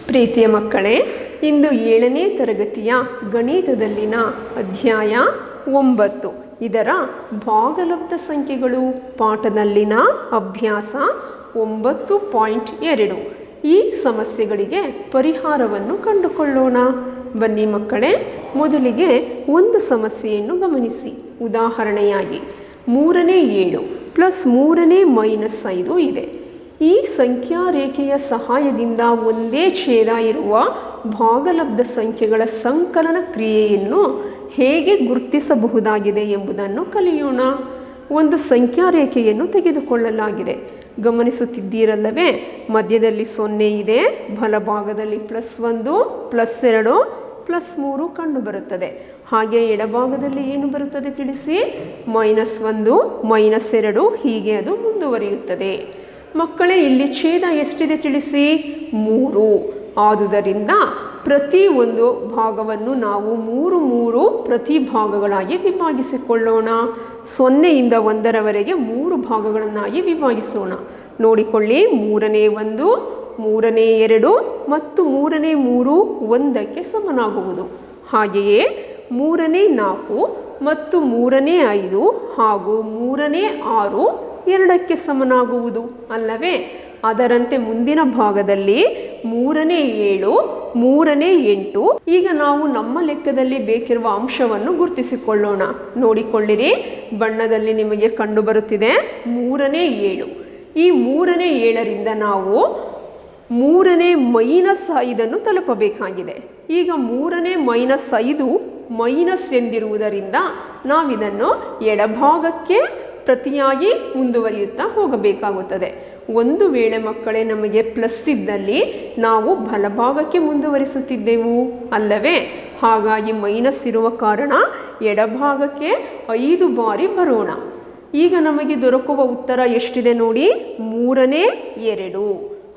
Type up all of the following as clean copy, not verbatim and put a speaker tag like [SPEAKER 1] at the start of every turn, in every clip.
[SPEAKER 1] ಪ್ರೀತಿಯ ಮಕ್ಕಳೇ, ಇಂದು 7ನೇ ತರಗತಿಯ ಗಣಿತದಲ್ಲಿನ ಅಧ್ಯಾಯ 9 ಇದರ ಭಾಗಲಬ್ಧ ಸಂಖ್ಯೆಗಳು ಪಾಠದಲ್ಲಿನ ಅಭ್ಯಾಸ 9.2 ಈ ಸಮಸ್ಯೆಗಳಿಗೆ ಪರಿಹಾರವನ್ನು ಕಂಡುಕೊಳ್ಳೋಣ. ಬನ್ನಿ ಮಕ್ಕಳೇ, ಮೊದಲಿಗೆ ಒಂದು ಸಮಸ್ಯೆಯನ್ನು ಗಮನಿಸಿ. ಉದಾಹರಣೆಯಾಗಿ 3ನೇ 7 ಪ್ಲಸ್ 3ನೇ -5 ಇದೆ. ಈ ಸಂಖ್ಯಾ ರೇಖೆಯ ಸಹಾಯದಿಂದ ಒಂದೇ ಛೇದ ಇರುವ ಭಾಗಲಬ್ಧ ಸಂಖ್ಯೆಗಳ ಸಂಕಲನ ಕ್ರಿಯೆಯನ್ನು ಹೇಗೆ ಗುರುತಿಸಬಹುದಾಗಿದೆ ಎಂಬುದನ್ನು ಕಲಿಯೋಣ. ಒಂದು ಸಂಖ್ಯಾ ರೇಖೆಯನ್ನು ತೆಗೆದುಕೊಳ್ಳಲಾಗಿದೆ. ಗಮನಿಸುತ್ತಿದ್ದೀರಲ್ಲವೇ? ಮಧ್ಯದಲ್ಲಿ 0 ಇದೆ, ಬಲಭಾಗದಲ್ಲಿ +1 +2 +3 ಕಂಡುಬರುತ್ತದೆ. ಹಾಗೆ ಎಡಭಾಗದಲ್ಲಿ ಏನು ಬರುತ್ತದೆ ತಿಳಿಸಿ? -1 -2 ಹೀಗೆ ಅದು ಮುಂದುವರಿಯುತ್ತದೆ. ಮಕ್ಕಳೇ, ಇಲ್ಲಿ ಛೇದ ಎಷ್ಟಿದೆ ತಿಳಿಸಿ? 3. ಆದುದರಿಂದ ಪ್ರತಿ ಒಂದು ಭಾಗವನ್ನು ನಾವು 3 ಪ್ರತಿ ಭಾಗಗಳಾಗಿ ವಿಭಾಗಿಸಿಕೊಳ್ಳೋಣ. 0ಯಿಂದ 1ರವರೆಗೆ 3 ಭಾಗಗಳನ್ನಾಗಿ ವಿಭಾಗಿಸೋಣ. ನೋಡಿಕೊಳ್ಳಿ, 3ನೇ 1 3ನೇ 2 ಮತ್ತು 3ನೇ 3 1ಕ್ಕೆ ಸಮನಾಗುವುದು. ಹಾಗೆಯೇ 3ನೇ 4 ಮತ್ತು 3ನೇ 5 ಹಾಗೂ 3ನೇ 6 2ಕ್ಕೆ ಸಮನಾಗುವುದು ಅಲ್ಲವೇ? ಅದರಂತೆ ಮುಂದಿನ ಭಾಗದಲ್ಲಿ 3ನೇ 7 3ನೇ 8. ಈಗ ನಾವು ನಮ್ಮ ಲೆಕ್ಕದಲ್ಲಿ ಬೇಕಿರುವ ಅಂಶವನ್ನು ಗುರುತಿಸಿಕೊಳ್ಳೋಣ. ನೋಡಿಕೊಳ್ಳಿರಿ, ಬಣ್ಣದಲ್ಲಿ ನಿಮಗೆ ಕಂಡುಬರುತ್ತಿದೆ 3ನೇ 7. ಈ 3ನೇ 7ರಿಂದ ನಾವು 3ನೇ -5 ತಲುಪಬೇಕಾಗಿದೆ. ಈಗ 3ನೇ -5 ಮೈನಸ್ ಎಂದಿರುವುದರಿಂದ ನಾವಿದನ್ನು ಎಡಭಾಗಕ್ಕೆ ಪ್ರತಿಯಾಗಿ ಮುಂದುವರಿಯುತ್ತಾ ಹೋಗಬೇಕಾಗುತ್ತದೆ. ಒಂದು ವೇಳೆ ಮಕ್ಕಳೇ ನಮಗೆ ಪ್ಲಸ್ ಇದ್ದಲ್ಲಿ ನಾವು ಬಲಭಾಗಕ್ಕೆ ಮುಂದುವರಿಸುತ್ತಿದ್ದೆವು ಅಲ್ಲವೇ? ಹಾಗಾಗಿ ಮೈನಸ್ ಇರುವ ಕಾರಣ ಎಡಭಾಗಕ್ಕೆ 5 ಬಾರಿ ಬರೋಣ. ಈಗ ನಮಗೆ ದೊರಕುವ ಉತ್ತರ ಎಷ್ಟಿದೆ ನೋಡಿ? 3ನೇ 2.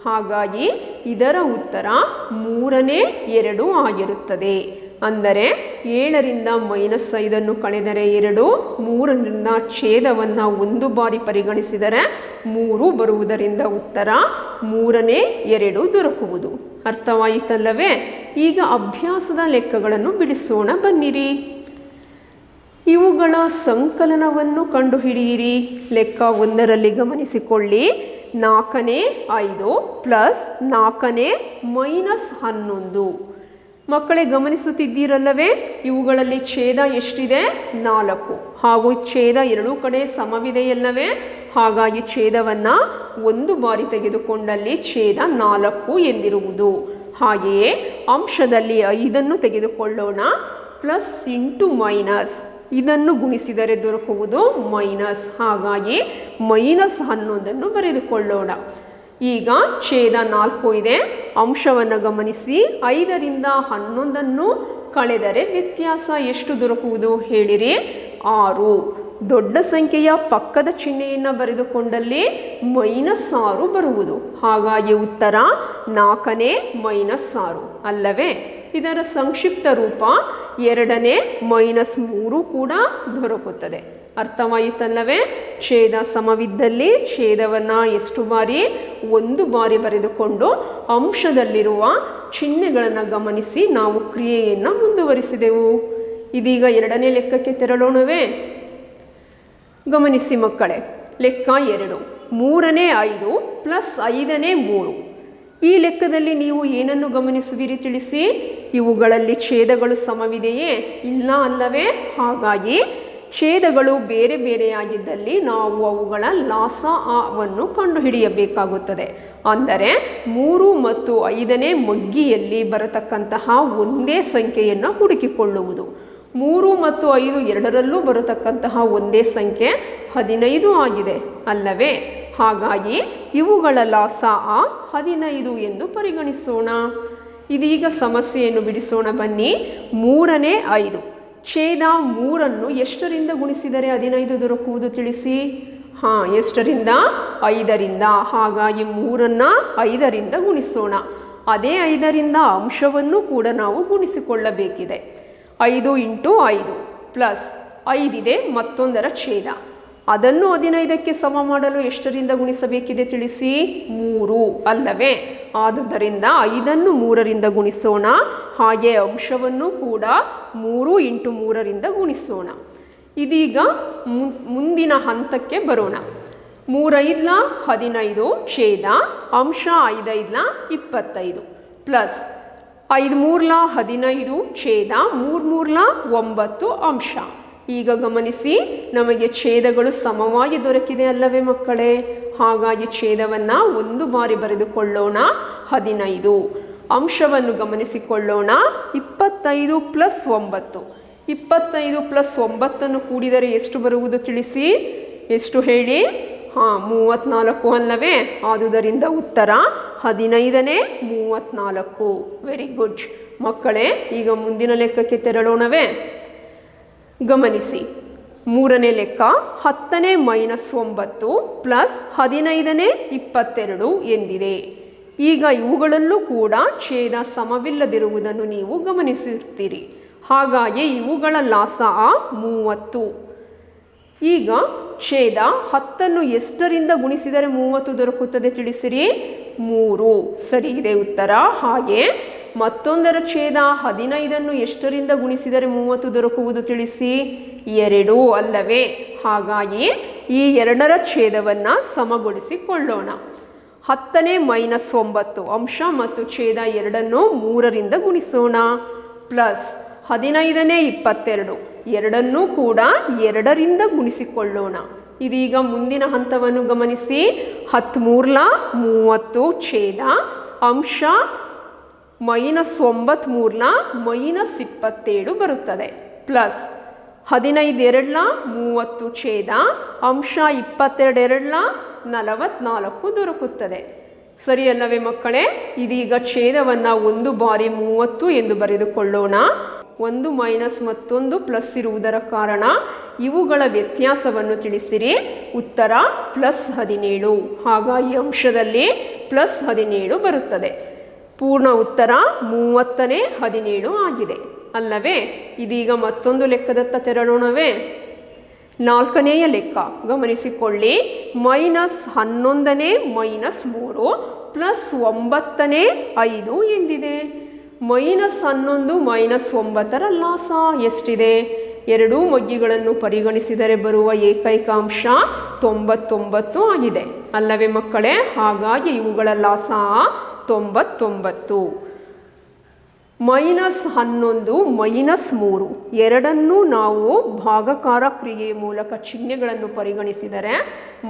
[SPEAKER 1] ಹಾಗಾಗಿ ಇದರ ಉತ್ತರ 3ನೇ 2 ಆಗಿರುತ್ತದೆ. ಅಂದರೆ 7ರಿಂದ -5 ಕಳೆದರೆ 2, 3ರಿಂದ ಛೇದವನ್ನು 1 ಬಾರಿ ಪರಿಗಣಿಸಿದರೆ 3 ಬರುವುದರಿಂದ ಉತ್ತರ 3ನೇ 2 ದೊರಕುವುದು. ಅರ್ಥವಾಯಿತಲ್ಲವೇ? ಈಗ ಅಭ್ಯಾಸದ ಲೆಕ್ಕಗಳನ್ನು ಬಿಡಿಸೋಣ ಬನ್ನಿರಿ. ಇವುಗಳ ಸಂಕಲನವನ್ನು ಕಂಡುಹಿಡಿಯಿರಿ. ಲೆಕ್ಕ 1ರಲ್ಲಿ ಗಮನಿಸಿಕೊಳ್ಳಿ. 4ನೇ 5 ಪ್ಲಸ್ 4ನೇ -11. ಮಕ್ಕಳೇ, ಗಮನಿಸುತ್ತಿದ್ದೀರಲ್ಲವೇ? ಇವುಗಳಲ್ಲಿ ಛೇದ ಎಷ್ಟಿದೆ? 4 ಹಾಗೂ ಛೇದ ಎರಡೂ ಕಡೆ ಸಮವಿದೆಯಲ್ಲವೇ? ಹಾಗಾಗಿ ಛೇದವನ್ನು 1 ಬಾರಿ ತೆಗೆದುಕೊಂಡಲ್ಲಿ ಛೇದ 4 ಎಂದಿರುವುದು. ಹಾಗೆಯೇ ಅಂಶದಲ್ಲಿ 5 ತೆಗೆದುಕೊಳ್ಳೋಣ. ಪ್ಲಸ್ ಇಂಟು ಮೈನಸ್, ಇದನ್ನು ಗುಣಿಸಿದರೆ ದೊರಕುವುದು ಮೈನಸ್. ಹಾಗಾಗಿ -11 ಬರೆದುಕೊಳ್ಳೋಣ. ಈಗ ಛೇದ 4 ಇದೆ. ಅಂಶವನ್ನು ಗಮನಿಸಿ. 5ರಿಂದ 11 ಕಳೆದರೆ ವ್ಯತ್ಯಾಸ ಎಷ್ಟು ದೊರಕುವುದು ಹೇಳಿರಿ? 6. ದೊಡ್ಡ ಸಂಖ್ಯೆಯ ಪಕ್ಕದ ಚಿಹ್ನೆಯನ್ನು ಬರೆದುಕೊಂಡಲ್ಲಿ -6 ಬರುವುದು. ಹಾಗಾಗಿ ಉತ್ತರ 4ನೇ -6 ಅಲ್ಲವೇ? ಇದರ ಸಂಕ್ಷಿಪ್ತ ರೂಪ 2ನೇ -3 ಕೂಡ ದೊರಕುತ್ತದೆ. ಅರ್ಥವಾಯಿತಲ್ಲವೇ? ಛೇದ ಸಮವಿದ್ದಲ್ಲಿ ಛೇದವನ್ನು ಎಷ್ಟು ಬಾರಿ? 1 ಬಾರಿ ಬರೆದುಕೊಂಡು ಅಂಶದಲ್ಲಿರುವ ಚಿಹ್ನೆಗಳನ್ನು ಗಮನಿಸಿ ನಾವು ಕ್ರಿಯೆಯನ್ನು ಮುಂದುವರಿಸಿದೆವು. ಇದೀಗ 2ನೇ ಲೆಕ್ಕಕ್ಕೆ ತೆರಳೋಣವೇ? ಗಮನಿಸಿ ಮಕ್ಕಳೇ, ಲೆಕ್ಕ 2 3ನೇ 5 ಪ್ಲಸ್ 5ನೇ 3. ಈ ಲೆಕ್ಕದಲ್ಲಿ ನೀವು ಏನನ್ನು ಗಮನಿಸುವಿರಿ ತಿಳಿಸಿ? ಇವುಗಳಲ್ಲಿ ಛೇದಗಳು ಸಮವಿದೆಯೇ? ಇಲ್ಲ ಅಲ್ಲವೇ? ಹಾಗಾಗಿ ಛೇದಗಳು ಬೇರೆ ಬೇರೆಯಾಗಿದ್ದಲ್ಲಿ ನಾವು ಅವುಗಳ ಲಾಸವನ್ನು ಕಂಡುಹಿಡಿಯಬೇಕಾಗುತ್ತದೆ. ಅಂದರೆ 3 ಮತ್ತು 5ನೇ ಮಗ್ಗಿಯಲ್ಲಿ ಬರತಕ್ಕಂತಹ ಒಂದೇ ಸಂಖ್ಯೆಯನ್ನು ಹುಡುಕಿಕೊಳ್ಳುವುದು. 3 ಮತ್ತು 5 ಎರಡರಲ್ಲೂ ಬರತಕ್ಕಂತಹ ಒಂದೇ ಸಂಖ್ಯೆ 15 ಆಗಿದೆ ಅಲ್ಲವೇ? ಹಾಗಾಗಿ ಇವುಗಳ ಲಾಸ 15 ಎಂದು ಪರಿಗಣಿಸೋಣ. ಇದೀಗ ಸಮಸ್ಯೆಯನ್ನು ಬಿಡಿಸೋಣ ಬನ್ನಿ. 3ನೇ 5 ಛೇದ 3 ಎಷ್ಟರಿಂದ ಗುಣಿಸಿದರೆ 15 ದೊರಕುವುದು ತಿಳಿಸಿ? ಎಷ್ಟರಿಂದ? 5ರಿಂದ. ಹಾಗಾಗಿ 3 5ರಿಂದ ಗುಣಿಸೋಣ. ಅದೇ 5ರಿಂದ ಅಂಶವನ್ನು ಕೂಡ ನಾವು ಗುಣಿಸಿಕೊಳ್ಳಬೇಕಿದೆ. 5 × 5 ಪ್ಲಸ್ 5 ಇದೆ ಮತ್ತೊಂದರ ಛೇದ. ಅದನ್ನು 15ಕ್ಕೆ ಸಮ ಮಾಡಲು ಎಷ್ಟರಿಂದ ಗುಣಿಸಬೇಕಿದೆ ತಿಳಿಸಿ? 3 ಅಲ್ಲವೇ? ಆದುದರಿಂದ 5ಅನ್ನು 3ರಿಂದ ಗುಣಿಸೋಣ. ಹಾಗೆ ಅಂಶವನ್ನು ಕೂಡ 3 × 3ರಿಂದ ಗುಣಿಸೋಣ. ಇದೀಗ ಮುಂದಿನ ಹಂತಕ್ಕೆ ಬರೋಣ. 3×5 15 ಛೇದ ಅಂಶ 5×5 25 ಪ್ಲಸ್ 5×3 15 ಛೇದ 3×3 9 ಅಂಶ. ಈಗ ಗಮನಿಸಿ, ನಮಗೆ ಛೇದಗಳು ಸಮವಾಗಿ ದೊರಕಿದೆ ಅಲ್ಲವೇ ಮಕ್ಕಳೇ? ಹಾಗಾಗಿ ಛೇದವನ್ನು ಒಂದು ಬಾರಿ ಬರೆದುಕೊಳ್ಳೋಣ. 15 ಅಂಶವನ್ನು ಗಮನಿಸಿಕೊಳ್ಳೋಣ. 25 + 9. 25 + 9 ಕೂಡಿದರೆ ಎಷ್ಟು ಬರುವುದು ತಿಳಿಸಿ? ಎಷ್ಟು ಹೇಳಿ? 34 ಅಲ್ಲವೇ? ಆದುದರಿಂದ ಉತ್ತರ 15ನೇ 34. ವೆರಿ ಗುಡ್ ಮಕ್ಕಳೇ. ಈಗ ಮುಂದಿನ ಲೆಕ್ಕಕ್ಕೆ ತೆರಳೋಣವೇ? ಗಮನಿಸಿ, 3ನೇ ಲೆಕ್ಕ 10ನೇ - 9 ಪ್ಲಸ್ 15ನೇ 22 ಎಂದಿದೆ. ಈಗ ಇವುಗಳಲ್ಲೂ ಕೂಡ ಛೇದ ಸಮವಿಲ್ಲದಿರುವುದನ್ನು ನೀವು ಗಮನಿಸಿರ್ತೀರಿ. ಹಾಗಾಗಿ ಇವುಗಳ ಲಾಸ 30. ಈಗ ಛೇದ 10ಅನ್ನು ಎಷ್ಟರಿಂದ ಗುಣಿಸಿದರೆ 30 ದೊರಕುತ್ತದೆ ತಿಳಿಸಿರಿ? 3 ಸರಿ ಇದೆ ಉತ್ತರ. ಹಾಗೆ ಮತ್ತೊಂದರ ಛೇದ 15ಅನ್ನು ಎಷ್ಟರಿಂದ ಗುಣಿಸಿದರೆ 30 ದೊರಕುವುದು ತಿಳಿಸಿ? 2 ಅಲ್ಲವೇ? ಹಾಗಾಗಿ ಈ ಎರಡರ ಛೇದವನ್ನು ಸಮಗೊಳಿಸಿಕೊಳ್ಳೋಣ. 10ನೇ - 9 ಅಂಶ ಮತ್ತು ಛೇದ ಎರಡನ್ನು 3ರಿಂದ ಗುಣಿಸೋಣ. ಪ್ಲಸ್ 15ನೇ 22 ಎರಡನ್ನೂ ಕೂಡ 2ರಿಂದ ಗುಣಿಸಿಕೊಳ್ಳೋಣ. ಇದೀಗ ಮುಂದಿನ ಹಂತವನ್ನು ಗಮನಿಸಿ. 13 30 ಛೇದ ಅಂಶ -9 -27 ಬರುತ್ತದೆ. ಪ್ಲಸ್ 15 2 30 ಛೇದ ಅಂಶ 22 44 ದೊರಕುತ್ತದೆ. ಸರಿಯಲ್ಲವೇ ಮಕ್ಕಳೇ? ಇದೀಗ ಛೇದವನ್ನು ಒಂದು ಬಾರಿ 30 ಎಂದು ಬರೆದುಕೊಳ್ಳೋಣ. ಒಂದು ಮೈನಸ್ ಮತ್ತೊಂದು ಪ್ಲಸ್ ಇರುವುದರ ಕಾರಣ ಇವುಗಳ ವ್ಯತ್ಯಾಸವನ್ನು ತಿಳಿಸಿರಿ. ಉತ್ತರ +17. ಹಾಗಾಗಿ ಅಂಶದಲ್ಲಿ +17 ಬರುತ್ತದೆ. ಪೂರ್ಣ ಉತ್ತರ 30ನೇ 17 ಆಗಿದೆ ಅಲ್ಲವೇ? ಇದೀಗ ಮತ್ತೊಂದು ಲೆಕ್ಕದತ್ತ ತೆರಳೋಣವೇ? 4ನೇಯ ಲೆಕ್ಕ ಗಮನಿಸಿಕೊಳ್ಳಿ. -11ನೇ -3 ಪ್ಲಸ್ 9ನೇ 5 ಎಂದಿದೆ. -11 -9ರ ಲಾಸ ಎಷ್ಟಿದೆ? ಎರಡೂ ಮಗ್ಗಿಗಳನ್ನು ಪರಿಗಣಿಸಿದರೆ ಬರುವ ಏಕೈಕ ಅಂಶ 99 ಆಗಿದೆ ಅಲ್ಲವೇ ಮಕ್ಕಳೇ? ಹಾಗಾಗಿ ಇವುಗಳ ಲಾಸ 99. -11 -3 ಎರಡನ್ನೂ ನಾವು ಭಾಗಾಕಾರ ಕ್ರಿಯೆಯ ಮೂಲಕ ಚಿಹ್ನೆಗಳನ್ನು ಪರಿಗಣಿಸಿದರೆ -/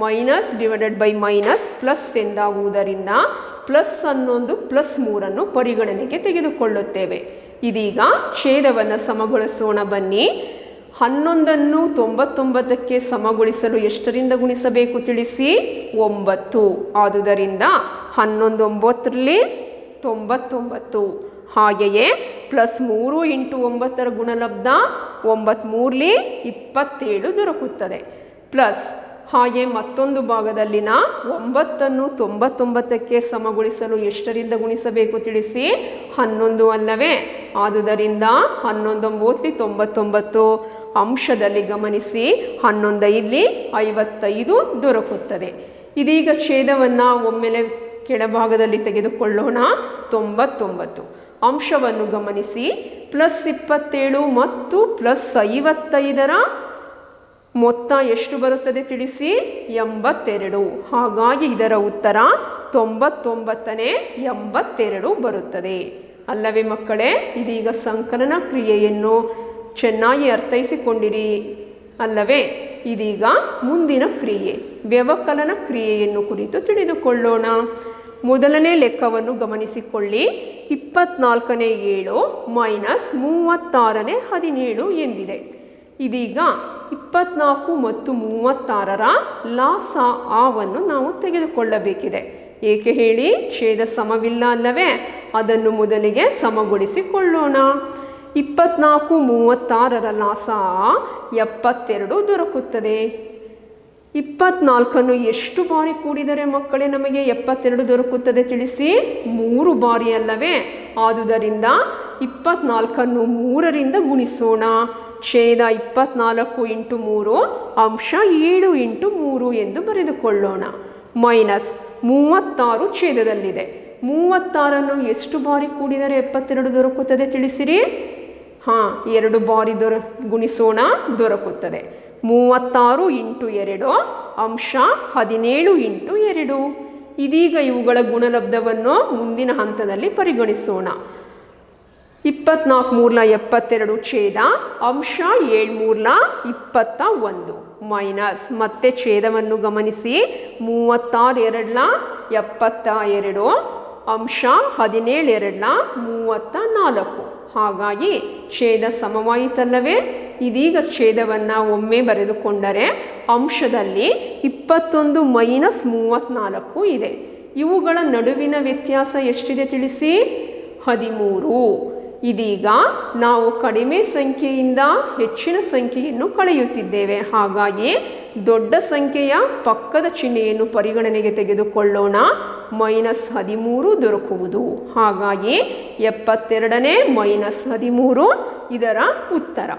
[SPEAKER 1] ಪ್ಲಸ್ ಎಂದಾಗುವುದರಿಂದ +11 +3 ಪರಿಗಣನೆಗೆ ತೆಗೆದುಕೊಳ್ಳುತ್ತೇವೆ. ಇದೀಗ ಛೇದವನ್ನು ಸಮಗೊಳಿಸೋಣ ಬನ್ನಿ. 11ಅನ್ನು 99ಕ್ಕೆ ಸಮಗೊಳಿಸಲು ಎಷ್ಟರಿಂದ ಗುಣಿಸಬೇಕು ತಿಳಿಸಿ? 9. ಆದುದರಿಂದ 11 9ರಲ್ಲಿ 99. ಹಾಗೆಯೇ +3 × 9ರ ಗುಣಲಬ್ಧ 9 3ಲಿ 27 ದೊರಕುತ್ತದೆ. ಪ್ಲಸ್ ಹಾಗೆ ಮತ್ತೊಂದು ಭಾಗದಲ್ಲಿನ 9ಅನ್ನು 99ಕ್ಕೆ ಸಮಗೊಳಿಸಲು ಎಷ್ಟರಿಂದ ಗುಣಿಸಬೇಕು ತಿಳಿಸಿ? 11 ಅಲ್ಲವೇ? ಆದುದರಿಂದ 11 9ಲಿ 99 ಅಂಶದಲ್ಲಿ ಗಮನಿಸಿ 11 5ಲಿ 55 ದೊರಕುತ್ತದೆ. ಇದೀಗ ಛೇದವನ್ನು ಒಮ್ಮೆಲೆ ಕೆಳಭಾಗದಲ್ಲಿ ತೆಗೆದುಕೊಳ್ಳೋಣ. 99 ಅಂಶವನ್ನು ಗಮನಿಸಿ. +27 ಮತ್ತು +55ರ ಮೊತ್ತ ಎಷ್ಟು ಬರುತ್ತದೆ ತಿಳಿಸಿ? 82. ಹಾಗಾಗಿ ಇದರ ಉತ್ತರ 99ನೇ 82 ಬರುತ್ತದೆ ಅಲ್ಲವೇ ಮಕ್ಕಳೇ? ಇದೀಗ ಸಂಕಲನ ಕ್ರಿಯೆಯನ್ನು ಚೆನ್ನಾಗಿ ಅರ್ಥೈಸಿಕೊಂಡಿರಿ ಅಲ್ಲವೇ? ಇದೀಗ ಮುಂದಿನ ಕ್ರಿಯೆ ವ್ಯವಕಲನ ಕ್ರಿಯೆಯನ್ನು ಕುರಿತು ತಿಳಿದುಕೊಳ್ಳೋಣ. ಮೊದಲನೇ ಲೆಕ್ಕವನ್ನು ಗಮನಿಸಿಕೊಳ್ಳಿ. 24ನೇ 7 -36ನೇ 17 ಎಂದಿದೆ. ಇದೀಗ 24 ಮತ್ತು 36ರ ಲಾಸ ಆವನ್ನು ನಾವು ತೆಗೆದುಕೊಳ್ಳಬೇಕಿದೆ. ಏಕೆ ಹೇಳಿ? ಛೇದ ಸಮವಿಲ್ಲ ಅಲ್ಲವೇ? ಅದನ್ನು ಮೊದಲಿಗೆ ಸಮಗೊಳಿಸಿಕೊಳ್ಳೋಣ. 24 36ರ ಲಾಸ 72 ದೊರಕುತ್ತದೆ. 24ಅನ್ನು ಎಷ್ಟು ಬಾರಿ ಕೂಡಿದರೆ ಮಕ್ಕಳೇ ನಮಗೆ 72 ದೊರಕುತ್ತದೆ ತಿಳಿಸಿ? 3 ಬಾರಿ ಅಲ್ಲವೇ? ಆದುದರಿಂದ 24ಅನ್ನು 3ರಿಂದ ಗುಣಿಸೋಣ. ಛೇದ 24 ಇಂಟು 3 ಅಂಶ 7 ಇಂಟು 3 ಎಂದು ಬರೆದುಕೊಳ್ಳೋಣ. ಮೈನಸ್ 36 ಛೇದದಲ್ಲಿದೆ. 36 ಎಷ್ಟು ಬಾರಿ ಕೂಡಿದರೆ 72 ದೊರಕುತ್ತದೆ ತಿಳಿಸಿರಿ. ಹಾಂ, 2 ಬಾರಿ ಗುಣಿಸೋಣ, ದೊರಕುತ್ತದೆ. 36 ಇಂಟು 2 ಅಂಶ 17 ಇಂಟು 2. ಇದೀಗ ಇವುಗಳ ಗುಣಲಬ್ಧವನ್ನು ಮುಂದಿನ ಹಂತದಲ್ಲಿ ಪರಿಗಣಿಸೋಣ. 24 ಮೂರ್ಲ 72 ಛೇದ ಅಂಶ 7 ಮೂರ್ಲ 21 ಮೈನಸ್ ಮತ್ತೆ ಛೇದವನ್ನು ಗಮನಿಸಿ. 36 ಎರಡ್ಲ 72 ಅಂಶ 17 ಎರಡ್ಲ 34. ಹಾಗಾಗಿ ಛೇದ ಸಮವಾಯಿತಲ್ಲವೇ? ಇದೀಗ ಛೇದವನ್ನು ಒಮ್ಮೆ ಬರೆದುಕೊಂಡರೆ ಅಂಶದಲ್ಲಿ 21 ಮೈನಸ್ 34 ಇದೆ. ಇವುಗಳ ನಡುವಿನ ವ್ಯತ್ಯಾಸ ಎಷ್ಟಿದೆ ತಿಳಿಸಿ? 13. ಇದೀಗ ನಾವು ಕಡಿಮೆ ಸಂಖ್ಯೆಯಿಂದ ಹೆಚ್ಚಿನ ಸಂಖ್ಯೆಯನ್ನು ಕಳೆಯುತ್ತಿದ್ದೇವೆ. ಹಾಗಾಗಿ ದೊಡ್ಡ ಸಂಖ್ಯೆಯ ಪಕ್ಕದ ಚಿಹ್ನೆಯನ್ನು ಪರಿಗಣನೆಗೆ ತೆಗೆದುಕೊಳ್ಳೋಣ. ಮೈನಸ್ 13 ದೊರಕುವುದು. ಹಾಗಾಗಿ 72ನೇ ಮೈನಸ್ 13 ಇದರ ಉತ್ತರ.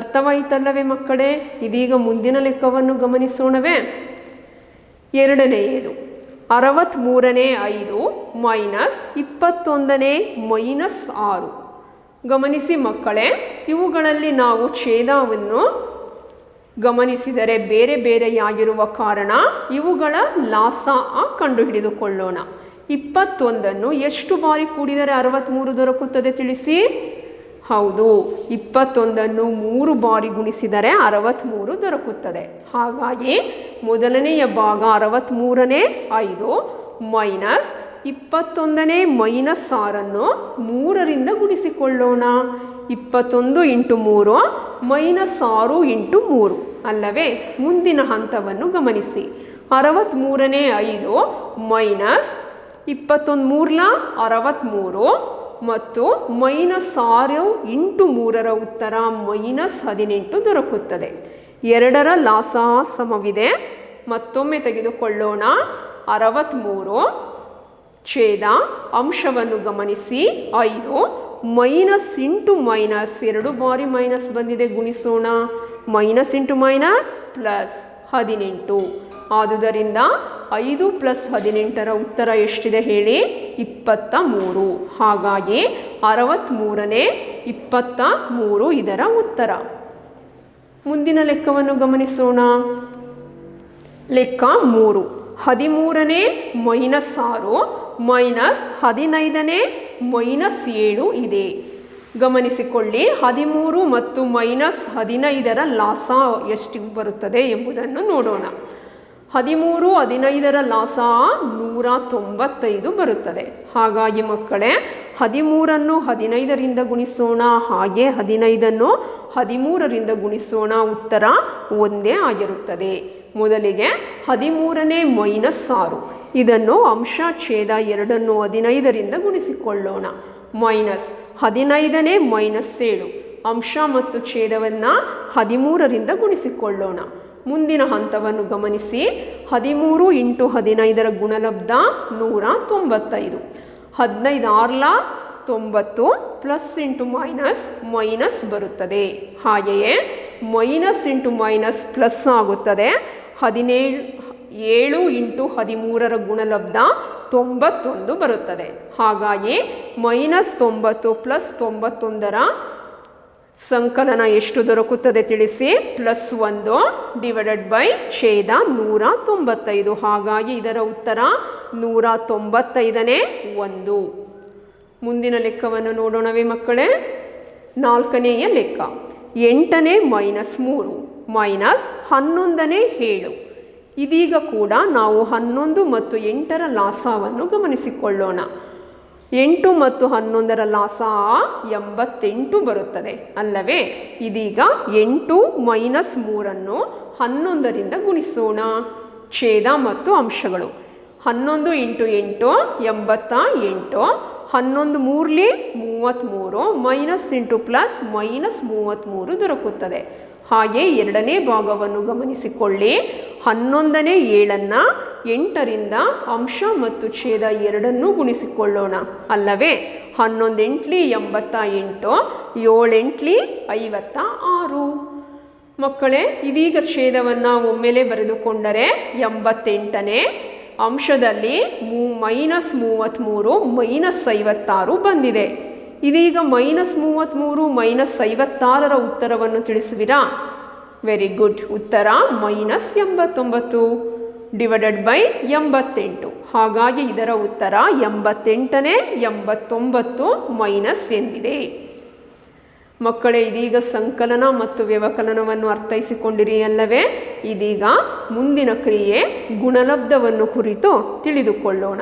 [SPEAKER 1] ಅರ್ಥವಾಯಿತಲ್ಲವೇ ಮಕ್ಕಳೇ? ಇದೀಗ ಮುಂದಿನ ಲೆಕ್ಕವನ್ನು ಗಮನಿಸೋಣವೇ? ಎರಡನೆಯದು 63ನೇ 5 ಮೈನಸ್ 21ನೇ ಮೈನಸ್ 6. ಗಮನಿಸಿ ಮಕ್ಕಳೇ, ಇವುಗಳಲ್ಲಿ ನಾವು ಛೇದವನ್ನು ಗಮನಿಸಿದರೆ ಬೇರೆ ಬೇರೆಯಾಗಿರುವ ಕಾರಣ ಇವುಗಳ ಲಾಸಾ ಕಂಡುಹಿಡಿದುಕೊಳ್ಳೋಣ. 21ನ್ನು ಎಷ್ಟು ಬಾರಿ ಕೂಡಿದರೆ 63 ದೊರಕುತ್ತದೆ ತಿಳಿಸಿ? ಹೌದು, 21ನ್ನು 3 ಬಾರಿ ಗುಣಿಸಿದರೆ 63 ದೊರಕುತ್ತದೆ. ಹಾಗಾಗಿ ಮೊದಲನೆಯ ಭಾಗ 63ನೇ 5 ಮೈನಸ್ 21ನೇ ಮೈನಸ್ 6 3ರಿಂದ ಗುಣಿಸಿಕೊಳ್ಳೋಣ. 21 ಇಂಟು 3 ಮೈನಸ್ 6 ಇಂಟು 3 ಅಲ್ಲವೇ? ಮುಂದಿನ ಹಂತವನ್ನು ಗಮನಿಸಿ. 63ನೇ 5 ಮೈನಸ್ 21 ಮೂರ್ಲ 63 ಮತ್ತು ಮೈನಸ್ 6 ಇಂಟು 3ರ ಉತ್ತರ ಮೈನಸ್ 18 ದೊರಕುತ್ತದೆ. 2ರ ಲಾಸ ಸಮವಿದೆ. ಮತ್ತೊಮ್ಮೆ ತೆಗೆದುಕೊಳ್ಳೋಣ. 63 ಛೇದ ಅಂಶವನ್ನು ಗಮನಿಸಿ 5 ಮೈನಸ್ ಇಂಟು ಮೈನಸ್ 2 ಬಾರಿ ಮೈನಸ್ ಬಂದಿದೆ, ಗುಣಿಸೋಣ. Minus into minus plus 18. ಆದುದರಿಂದ 5 ಪ್ಲಸ್ 18ರ ಉತ್ತರ ಎಷ್ಟಿದೆ ಹೇಳಿ? 23. ಹಾಗಾಗಿ 63ನೇ 23 ಇದರ ಉತ್ತರ. ಮುಂದಿನ ಲೆಕ್ಕವನ್ನು ಗಮನಿಸೋಣ. ಲೆಕ್ಕ 3. 13ನೇ ಮೈನಸ್ 6 ಮೈನಸ್ 15ನೇ ಮೈನಸ್ 7 ಇದೆ. ಗಮನಿಸಿಕೊಳ್ಳಿ, 13 ಮತ್ತು ಮೈನಸ್ 15ರ ಲಾಸ ಎಷ್ಟು ಬರುತ್ತದೆ ಎಂಬುದನ್ನು ನೋಡೋಣ. 13 15ರ ಲಾಸ 195 ಬರುತ್ತದೆ. ಹಾಗಾಗಿ ಮಕ್ಕಳೇ, 13ನ್ನು 15ರಿಂದ ಗುಣಿಸೋಣ, ಹಾಗೆ 15ನ್ನು 13ರಿಂದ ಗುಣಿಸೋಣ. ಉತ್ತರ ಒಂದೇ ಆಗಿರುತ್ತದೆ. ಮೊದಲಿಗೆ 13ನೇ ಮೈನಸ್ 6 ಇದನ್ನು ಅಂಶ ಛೇದ 2ನ್ನು 15ರಿಂದ ಗುಣಿಸಿಕೊಳ್ಳೋಣ. ಮೈನಸ್ 15ನೇ ಮೈನಸ್ 7 ಅಂಶ ಮತ್ತು ಛೇದವನ್ನು 13ರಿಂದ ಗುಣಿಸಿಕೊಳ್ಳೋಣ. ಮುಂದಿನ ಹಂತವನ್ನು ಗಮನಿಸಿ. 13 ಇಂಟು 15ರ ಗುಣಲಬ್ಧ 195. 15 6ಲ 90 ಪ್ಲಸ್ ಇಂಟು ಮೈನಸ್ ಮೈನಸ್ ಬರುತ್ತದೆ. ಹಾಗೆಯೇ ಮೈನಸ್ ಇಂಟು ಮೈನಸ್ ಪ್ಲಸ್ ಆಗುತ್ತದೆ. 7 ಇಂಟು 13ರ ಗುಣಲಬ್ಧ 91 ಬರುತ್ತದೆ. ಹಾಗಾಗಿ ಮೈನಸ್ 90 ಪ್ಲಸ್ 91ರ ಸಂಕಲನ ಎಷ್ಟು ದೊರಕುತ್ತದೆ ತಿಳಿಸಿ? ಪ್ಲಸ್ 1 ಡಿವೈಡೆಡ್ ಬೈ ಛೇದ 195. ಹಾಗಾಗಿ ಇದರ ಉತ್ತರ 195ನೇ 1. ಮುಂದಿನ ಲೆಕ್ಕವನ್ನು ನೋಡೋಣವೇ ಮಕ್ಕಳೇ? 4ನೆಯ ಲೆಕ್ಕ. 8ನೇ ಮೈನಸ್ 3 ಮೈನಸ್ 11ನೇ 7. ಇದೀಗ ಕೂಡ ನಾವು 11 ಮತ್ತು 8ರ ಲಾಸವನ್ನು ಗಮನಿಸಿಕೊಳ್ಳೋಣ. 8 ಮತ್ತು 11ರ ಲಾಸ 88 ಬರುತ್ತದೆ ಅಲ್ಲವೇ? ಇದೀಗ 8 ಮೈನಸ್ 3ನ್ನು 11ರಿಂದ ಗುಣಿಸೋಣ. ಛೇದ ಮತ್ತು ಅಂಶಗಳು 11 into 8 88. 11 ಮೂರ್ಲಿ 33 minus into plus minus 33 ದೊರಕುತ್ತದೆ. ಹಾಗೆ ಎರಡನೇ ಭಾಗವನ್ನು ಗಮನಿಸಿಕೊಳ್ಳಿ. 11ನೇ 7ನ್ನು 8ರಿಂದ ಅಂಶ ಮತ್ತು ಛೇದ 2ನ್ನು ಗುಣಿಸಿಕೊಳ್ಳೋಣ ಅಲ್ಲವೇ? 11 8 88, 7 8 56. ಮಕ್ಕಳೇ, ಇದೀಗ ಛೇದವನ್ನು ಒಮ್ಮೆಲೆ ಬರೆದುಕೊಂಡರೆ 88ನೇ ಅಂಶದಲ್ಲಿ -33 -56 ಬಂದಿದೆ. ಇದೀಗ -33 -56ರ ಉತ್ತರವನ್ನು ತಿಳಿಸುವಿರಾ? Very good. ಉತ್ತರ -89 ಡಿವೈಡೆಡ್ ಬೈ 88. ಹಾಗಾಗಿ ಇದರ ಉತ್ತರ 88ನೇ 89 ಮೈನಸ್ ಎಂದಿದೆ. ಮಕ್ಕಳೇ, ಇದೀಗ ಸಂಕಲನ ಮತ್ತು ವ್ಯವಕಲನವನ್ನು ಅರ್ಥೈಸಿಕೊಂಡಿರಿ ಅಲ್ಲವೇ? ಇದೀಗ ಮುಂದಿನ ಕ್ರಿಯೆ ಗುಣಲಬ್ಧವನ್ನು ಕುರಿತು ತಿಳಿದುಕೊಳ್ಳೋಣ.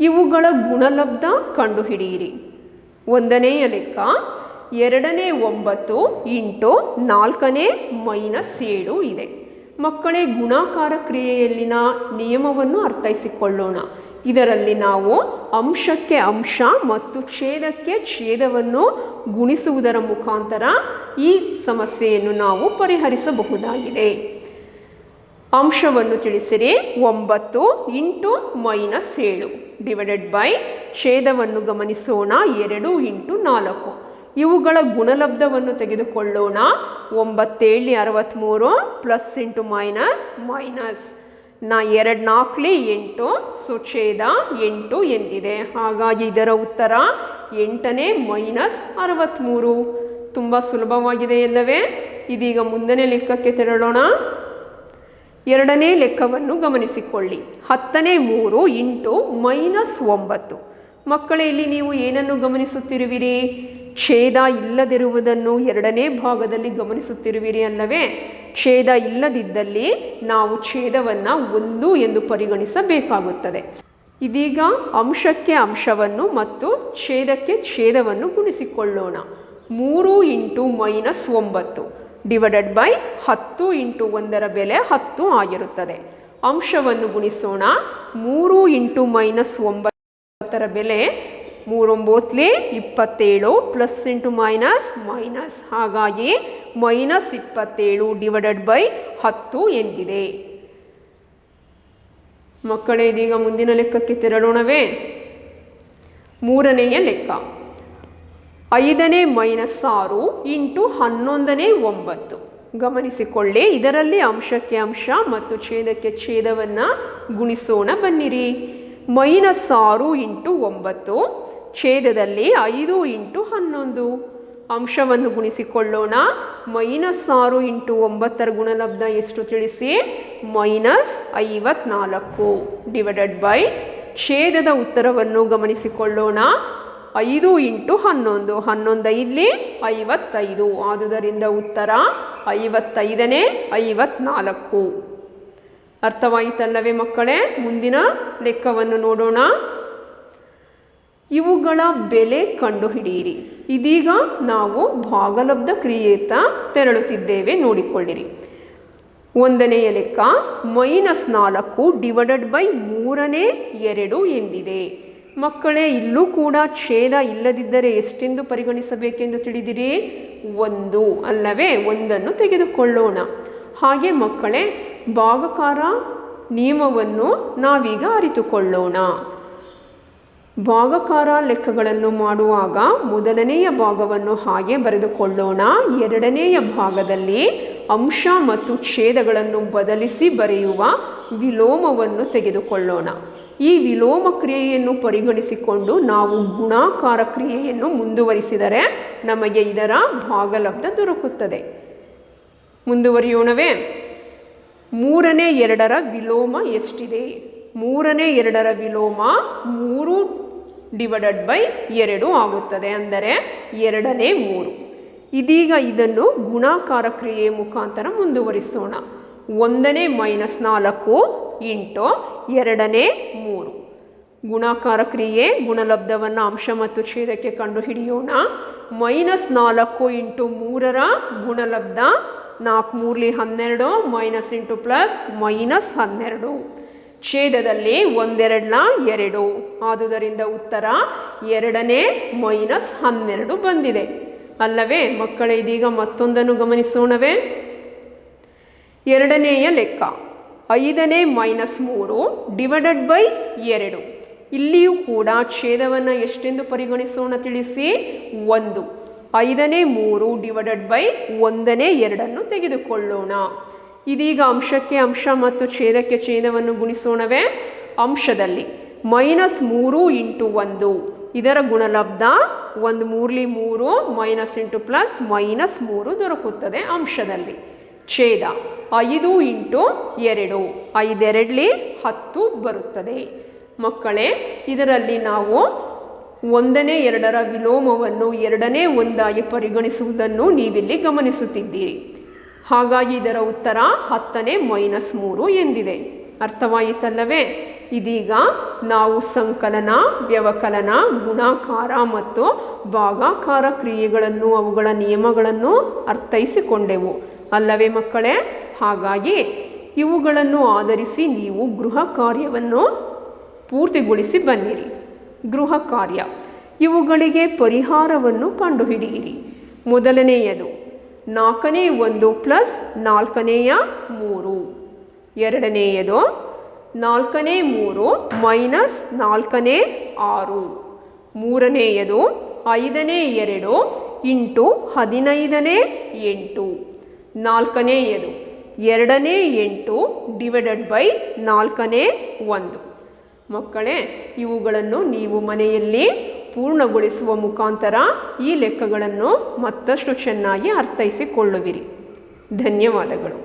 [SPEAKER 1] ಇವುಗಳ ಗುಣಲಬ್ಧ ಕಂಡುಹಿಡಿಯಿರಿ. 1ನೇಯ ಲೆಕ್ಕ 2ನೇ 9 ಇಂಟು 4ನೇ -7 ಇದೆ. ಮಕ್ಕಳೇ, ಗುಣಾಕಾರ ಕ್ರಿಯೆಯಲ್ಲಿನ ನಿಯಮವನ್ನು ಅರ್ಥೈಸಿಕೊಳ್ಳೋಣ. ಇದರಲ್ಲಿ ನಾವು ಅಂಶಕ್ಕೆ ಅಂಶ ಮತ್ತು ಛೇದಕ್ಕೆ ಛೇದವನ್ನು ಗುಣಿಸುವುದರ ಮುಖಾಂತರ ಈ ಸಮಸ್ಯೆಯನ್ನು ನಾವು ಪರಿಹರಿಸಬಹುದಾಗಿದೆ. ಅಂಶವನ್ನು ತಿಳಿಸಿರಿ. 9 ಇಂಟು -7 ಡಿವೈಡೆಡ್ ಬೈ ಛೇದವನ್ನು ಗಮನಿಸೋಣ. 2 ಇಂಟು 4. ಇವುಗಳ ಗುಣಲಬ್ಧವನ್ನು ತೆಗೆದುಕೊಳ್ಳೋಣ. 9 7 63 plus into minus minus 2 4 8. So ಛೇದ 8 ಎಂದಿದೆ. ಹಾಗಾಗಿ ಇದರ ಉತ್ತರ 8ನೇ -63. ತುಂಬ ಸುಲಭವಾಗಿದೆ ಎಲ್ಲವೇ? ಇದೀಗ ಮುಂದನೇ ಲೆಕ್ಕಕ್ಕೆ ತೆರಳೋಣ. 2ನೇ ಲೆಕ್ಕವನ್ನು ಗಮನಿಸಿಕೊಳ್ಳಿ. 10ನೇ 3 ಇಂಟು -9. ಮಕ್ಕಳೇ, ಇಲ್ಲಿ ನೀವು ಏನನ್ನು ಗಮನಿಸುತ್ತಿರುವಿರಿ? ಛೇದ ಇಲ್ಲದಿರುವುದನ್ನು 2ನೇ ಭಾಗದಲ್ಲಿ ಗಮನಿಸುತ್ತಿರುವಿರಿ ಅಲ್ಲವೇ? ಛೇದ ಇಲ್ಲದಿದ್ದಲ್ಲಿ ನಾವು ಛೇದವನ್ನು 1 ಎಂದು ಪರಿಗಣಿಸಬೇಕಾಗುತ್ತದೆ. ಇದೀಗ ಅಂಶಕ್ಕೆ ಅಂಶವನ್ನು ಮತ್ತು ಛೇದಕ್ಕೆ ಛೇದವನ್ನು ಗುಣಿಸಿಕೊಳ್ಳೋಣ. 3 ಇಂಟು -9 ಡಿವೈಡೆಡ್ ಬೈ 10 ಇಂಟು 1ರ ಬೆಲೆ 10 ಆಗಿರುತ್ತದೆ. ಅಂಶವನ್ನು ಗುಣಿಸೋಣ. 3 ಇಂಟು -9ರ ಬೆಲೆ 3 9 27 ಪ್ಲಸ್ ಇಂಟು ಮೈನಸ್ ಮೈನಸ್. ಹಾಗಾಗಿ -27 ಡಿವೈಡೆಡ್ ಬೈ 10 ಎಂದಿದೆ. ಮಕ್ಕಳೇ, ಇದೀಗ ಮುಂದಿನ ಲೆಕ್ಕಕ್ಕೆ ತೆರಳೋಣವೇ? 3ನೇಯ ಲೆಕ್ಕ 5ನೇ -6 ಇಂಟು 11ನೇ 9. ಗಮನಿಸಿಕೊಳ್ಳಿ. ಇದರಲ್ಲಿ ಅಂಶಕ್ಕೆ ಅಂಶ ಮತ್ತು ಛೇದಕ್ಕೆ ಛೇದವನ್ನು ಗುಣಿಸೋಣ. ಬನ್ನಿರಿ. -6 ಇಂಟು 9 ಛೇದದಲ್ಲಿ 5 ಇಂಟು 11. ಅಂಶವನ್ನು ಗುಣಿಸಿಕೊಳ್ಳೋಣ. -6 ಇಂಟು 9ರ ಗುಣಲಬ್ಧ ಎಷ್ಟು ತಿಳಿಸಿ? -54 ಡಿವೈಡೆಡ್ ಬೈ ಛೇದದ ಉತ್ತರವನ್ನು ಗಮನಿಸಿಕೊಳ್ಳೋಣ. 5 ಇಂಟು 11 11 5 55. ಆದುದರಿಂದ ಉತ್ತರ 55ನೇ 54. ಅರ್ಥವಾಯಿತಲ್ಲವೇ ಮಕ್ಕಳೇ? ಮುಂದಿನ ಲೆಕ್ಕವನ್ನು ನೋಡೋಣ. ಇವುಗಳ ಬೆಲೆ ಕಂಡುಹಿಡಿಯಿರಿ. ಇದೀಗ ನಾವು ಭಾಗಲಬ್ಧ ಕ್ರಿಯೆಯತ್ತ ತೆರಳುತ್ತಿದ್ದೇವೆ. ನೋಡಿಕೊಳ್ಳಿರಿ. 1ನೇಯ ಲೆಕ್ಕ -4 ಡಿವೈಡೆಡ್ ಬೈ 3ನೇ 2 ಎಂದಿದೆ. ಮಕ್ಕಳೇ, ಇಲ್ಲೂ ಕೂಡ ಛೇದ ಇಲ್ಲದಿದ್ದರೆ ಎಷ್ಟೆಂದು ಪರಿಗಣಿಸಬೇಕೆಂದು ತಿಳಿದಿರಿ? 1 ಅಲ್ಲವೇ? 1ಅನ್ನು ತೆಗೆದುಕೊಳ್ಳೋಣ. ಹಾಗೆ ಮಕ್ಕಳೇ, ಭಾಗಕಾರ ನಿಯಮವನ್ನು ನಾವೀಗ ಅರಿತುಕೊಳ್ಳೋಣ. ಭಾಗಕಾರ ಲೆಕ್ಕಗಳನ್ನು ಮಾಡುವಾಗ ಮೊದಲನೆಯ ಭಾಗವನ್ನು ಹಾಗೆ ಬರೆದುಕೊಳ್ಳೋಣ. 2ನೇಯ ಭಾಗದಲ್ಲಿ ಅಂಶ ಮತ್ತು ಛೇದಗಳನ್ನು ಬದಲಿಸಿ ಬರೆಯುವ ವಿಲೋಮವನ್ನು ತೆಗೆದುಕೊಳ್ಳೋಣ. ಈ ವಿಲೋಮ ಕ್ರಿಯೆಯನ್ನು ಪರಿಗಣಿಸಿಕೊಂಡು ನಾವು ಗುಣಾಕಾರ ಕ್ರಿಯೆಯನ್ನು ಮುಂದುವರಿಸಿದರೆ ನಮಗೆ ಇದರ ಭಾಗಲಬ್ಧ ದೊರಕುತ್ತದೆ. ಮುಂದುವರಿಯೋಣವೇ? 3ನೇ 2ರ ವಿಲೋಮ ಎಷ್ಟಿದೆ? 3ನೇ 2ರ ವಿಲೋಮ 3 ಡಿವೈಡೆಡ್ ಬೈ 2 ಆಗುತ್ತದೆ. ಅಂದರೆ 2ನೇ 3. ಇದೀಗ ಇದನ್ನು ಗುಣಾಕಾರ ಕ್ರಿಯೆಯ ಮುಖಾಂತರ ಮುಂದುವರಿಸೋಣ. 1ನೇ -4 ಇಂಟು 2ನೇ 3. ಗುಣಾಕಾರ ಕ್ರಿಯೆ ಗುಣಲಬ್ಧವನ್ನು ಅಂಶ ಮತ್ತು ಛೇದಕ್ಕೆ ಕಂಡುಹಿಡಿಯೋಣ. -4 ಇಂಟು 3ರ ಗುಣಲಬ್ಧ 4 3 12 ಮೈನಸ್ ಇಂಟು ಪ್ಲಸ್ -12. ಛೇದದಲ್ಲಿ 1 2 2. ಆದುದರಿಂದ ಉತ್ತರ 2ನೇ -12 ಬಂದಿದೆ ಅಲ್ಲವೇ ಮಕ್ಕಳೇ? ಇದೀಗ ಮತ್ತೊಂದನ್ನು ಗಮನಿಸೋಣವೇ? 2ನೇಯ ಲೆಕ್ಕ 5ನೇ -3 ಡಿವೈಡೆಡ್ ಬೈ 2. ಇಲ್ಲಿಯೂ ಕೂಡ ಛೇದವನ್ನು ಎಷ್ಟೆಂದು ಪರಿಗಣಿಸೋಣ ತಿಳಿಸಿ? 1. 5ನೇ 3 ಡಿವೈಡೆಡ್ ಬೈ 1ನೇ 2 ತೆಗೆದುಕೊಳ್ಳೋಣ. ಇದೀಗ ಅಂಶಕ್ಕೆ ಅಂಶ ಮತ್ತು ಛೇದಕ್ಕೆ ಛೇದವನ್ನು ಗುಣಿಸೋಣವೇ. ಅಂಶದಲ್ಲಿ -3 ಇಂಟು 1 ಇದರ ಗುಣಲಬ್ಧ 1 3 3 ಮೈನಸ್ ಇಂಟು ಪ್ಲಸ್ -3 ದೊರಕುತ್ತದೆ. ಅಂಶದಲ್ಲಿ ಛೇದ 5 ಇಂಟು 2 5 2 10 ಬರುತ್ತದೆ. ಮಕ್ಕಳೇ, ಇದರಲ್ಲಿ ನಾವು 1ನೇ 2ರ ವಿಲೋಮವನ್ನು 2ನೇ 1 ಪರಿಗಣಿಸುವುದನ್ನು ನೀವಿಲ್ಲಿ ಗಮನಿಸುತ್ತಿದ್ದೀರಿ. ಹಾಗಾಗಿ ಇದರ ಉತ್ತರ 10ನೇ -3 ಎಂದಿದೆ. ಅರ್ಥವಾಯಿತಲ್ಲವೇ? ಇದೀಗ ನಾವು ಸಂಕಲನ, ವ್ಯವಕಲನ, ಗುಣಾಕಾರ ಮತ್ತು ಭಾಗಾಕಾರ ಕ್ರಿಯೆಗಳನ್ನು ಅವುಗಳ ನಿಯಮಗಳನ್ನು ಅರ್ಥೈಸಿಕೊಂಡೆವು ಅಲ್ಲವೇ ಮಕ್ಕಳೇ? ಹಾಗಾಗಿ ಇವುಗಳನ್ನು ಆಧರಿಸಿ ನೀವು ಗೃಹ ಕಾರ್ಯವನ್ನು ಪೂರ್ತಿಗೊಳಿಸಿ ಬನ್ನಿರಿ. ಗೃಹ ಕಾರ್ಯ ಇವುಗಳಿಗೆ ಪರಿಹಾರವನ್ನು ಕಂಡುಹಿಡಿಯಿರಿ. ಮೊದಲನೆಯದು 4ನೇ 1 ಪ್ಲಸ್ 4ನೇ 3. ಎರಡನೆಯದು 4ನೇ 3 ಮೈನಸ್ 4ನೇ 6. ಮೂರನೆಯದು 5ನೇ 2 ಇಂಟು 15ನೇ 8. ನಾಲ್ಕನೆಯದು 2ನೇ 8 ಡಿವೈಡೆಡ್ ಬೈ 4ನೇ 1. ಮಕ್ಕಳೇ, ಇವುಗಳನ್ನು ನೀವು ಮನೆಯಲ್ಲಿ ಪೂರ್ಣಗೊಳಿಸುವ ಮುಖಾಂತರ ಈ ಲೆಕ್ಕಗಳನ್ನು ಮತ್ತಷ್ಟು ಚೆನ್ನಾಗಿ ಅರ್ಥೈಸಿಕೊಳ್ಳುವಿರಿ. ಧನ್ಯವಾದಗಳು.